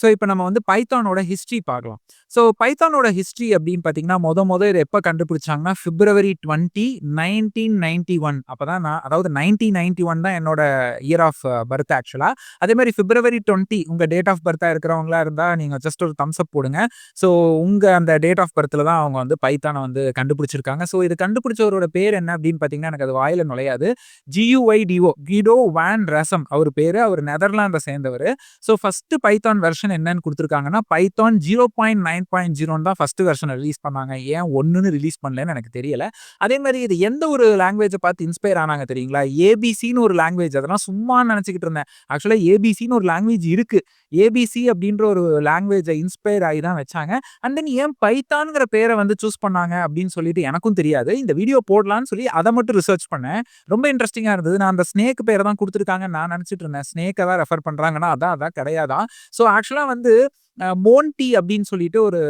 So இப்ப நம்ம வந்து பைத்தானோட ஹிஸ்டரி பார்க்கலாம். ஸோ பைத்தானோட ஹிஸ்டரி அப்படின்னு பார்த்தீங்கன்னா, இத எப்ப கண்டுபிடிச்சாங்கன்னா, பிப்ரவரி 20, 1991 அப்பதான் அதாவது 1991 தான் என்னோட இயர் ஆஃப் பர்த் ஆக்சுவலா. அதே மாரி பிப்ரவரி 20 உங்க டேட் ஆஃப் பர்த்தா இருக்கிறவங்களா இருந்தா, நீங்க ஜஸ்ட் ஒரு தம்ஸ் அப் போடுங்க. ஸோ உங்க அந்த டேட் ஆஃப் பர்த்ல தான் அவங்க வந்து பைத்தான வந்து கண்டுபிடிச்சிருக்காங்க. ஸோ இது கண்டுபிடிச்சவரோட பேர் என்ன அப்படின்னு பார்த்தீங்கன்னா, எனக்கு அது வாயில நுழையாது. GUIDO கிடோ வான் ரசம் அவர் பேரு. அவர் நெதர்லாந்த சேர்ந்தவரு. ஸோ ஃபர்ஸ்ட் பைத்தான் வெர்ஷன் என்னன்னு குடுத்துருக்காங்கன்னா, பைத்தான் 0.9.0 தான் ஃபர்ஸ்ட் வெர்ஷன ரிலீஸ் பண்ணாங்க. ஏன் 1ன்னு ரிலீஸ் பண்ணலன்னு எனக்கு தெரியல. அதே மாரி இது எந்த ஒரு லாங்குவேஜ பார்த்து இன்ஸ்பயர் ஆனாங்க தெரியுங்களா? ஏபிசின்னு ஒரு லாங்குவேஜ். அதெல்லாம் சும்மா நெனச்சுக்கிட்டு இருந்தேன். ஆக்சுவலா ஏபிசின்னு ஒரு லாங்குவேஜ் இருக்கு. ஏபிசி அப்படின்ற ஒரு லாங்குவேஜ இன்ஸ்பயர் ஆகி தான் வச்சாங்க. அண்ட் தென் ஏன் பைத்தான்ங்கிற பேர வந்து சூஸ் பண்ணாங்க அப்படின்னு சொல்லிட்டு எனக்கும் தெரியாது. இந்த வீடியோ போடலான்னு சொல்லி அத மட்டும் ரிசர்ச் பண்ணேன். ரொம்ப இன்ட்ரஸ்டிங்கா இருந்தது. நான் அந்த ஸ்னேக் பேர தான் குடுத்துருக்காங்கன்னு நான் நெனச்சுட்டு இருந்தேன். ஸ்னேக்க தான் ரெஃபர் பண்றாங்கன்னா, அதான் கிடையாதாம். ஸோ ஆக்சுவலா வந்து மோன்டி அப்படின்னு சொல்லிட்டு ஒரு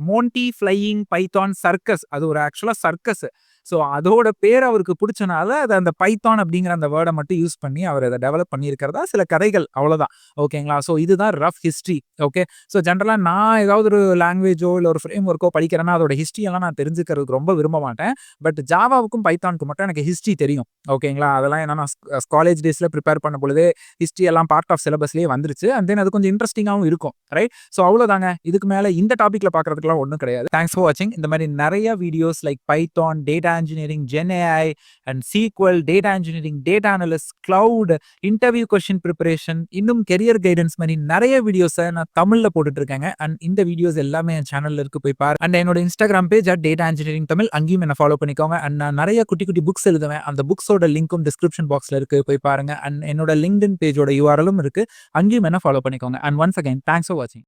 மோன்டி ஃப்ளையிங் பைத்தான் சர்க்கஸ். அது ஒரு ஆக்சுவலா சர்க்கஸ். ஸோ அதோட பேர் அவருக்கு புடிச்சனால அத அந்த பைத்தான் அப்படிங்கிற அந்த வேர்ட மட்டும் யூஸ் பண்ணி அவர் அத டெவலப் பண்ணியிருக்கிறதா சில கதைகள். அவ்வளோதான். ஓகேங்களா? ஸோ இதுதான் ரஃப் ஹிஸ்டரி. ஓகே. ஸோ ஜெனரலா நான் ஏதாவது ஒரு லாங்குவேஜோ இல்ல ஒரு ஃப்ரேம் ஒர்க்கோ படிக்கிறேன்னா, அதோட ஹிஸ்டரி எல்லாம் நான் தெரிஞ்சுக்கிறதுக்கு ரொம்ப விரும்ப மாட்டேன். பட் ஜாவாவுக்கும் பைத்தானுக்கும் மட்டும் எனக்கு ஹிஸ்டரி தெரியும். ஓகேங்களா? அதெல்லாம் ஏன்னா நான் காலேஜ் டேஸ்ல பிரிப்பேர் பண்ண பொழுதே ஹிஸ்டரி எல்லாம் பார்ட் ஆஃப் சிலபஸ்லயே வந்துருச்சு. அண்ட் தென் அது கொஞ்சம் இன்ட்ரஸ்டிங்காவும் இருக்கும். ரைட்? ஸோ அவ்வளோதாங்க. இதுக்கு மேல இந்த டாபிக்ல பார்க்கறதுக்குலாம் ஒண்ணும் கிடையாது. தேங்க்ஸ் ஃபார் வாட்சிங். இந்த மாரி நெறைய videos like Python, data engineering, gen AI and SQL, data engineering, data analyst, cloud, interview question preparation, இன்னும் கெரியர் கைடன்ஸ் மாரி நெறைய வீடியோஸ நான் தமிழ்ல போட்டுட்டு இருக்கேங்க. அண்ட் இந்த வீடியோஸ் எல்லாமே என் சேனல்ல இருக்கு. போய் பாருங்க. அண்ட் என்னோட Instagram page @data engineering Tamil அங்கேயும் என்ன ஃபாலோ பண்ணிக்கோங்க. அண்ட் நான் நெறைய குட்டி குட்டி புக்ஸ் எழுதுவேன். அந்த புக்ஸோட லிங்க்கும் டிஸ்கிரிப்ஷன் பாக்ஸ்ல இருக்கு. போய் பாருங்க. அண்ட் என்னோட LinkedIn பேஜோட URL-ம் இருக்கு. அங்கேயும் என்ன ஃபாலோ பண்ணிக்கோங்க. And once again thanks for வாட்சிங்.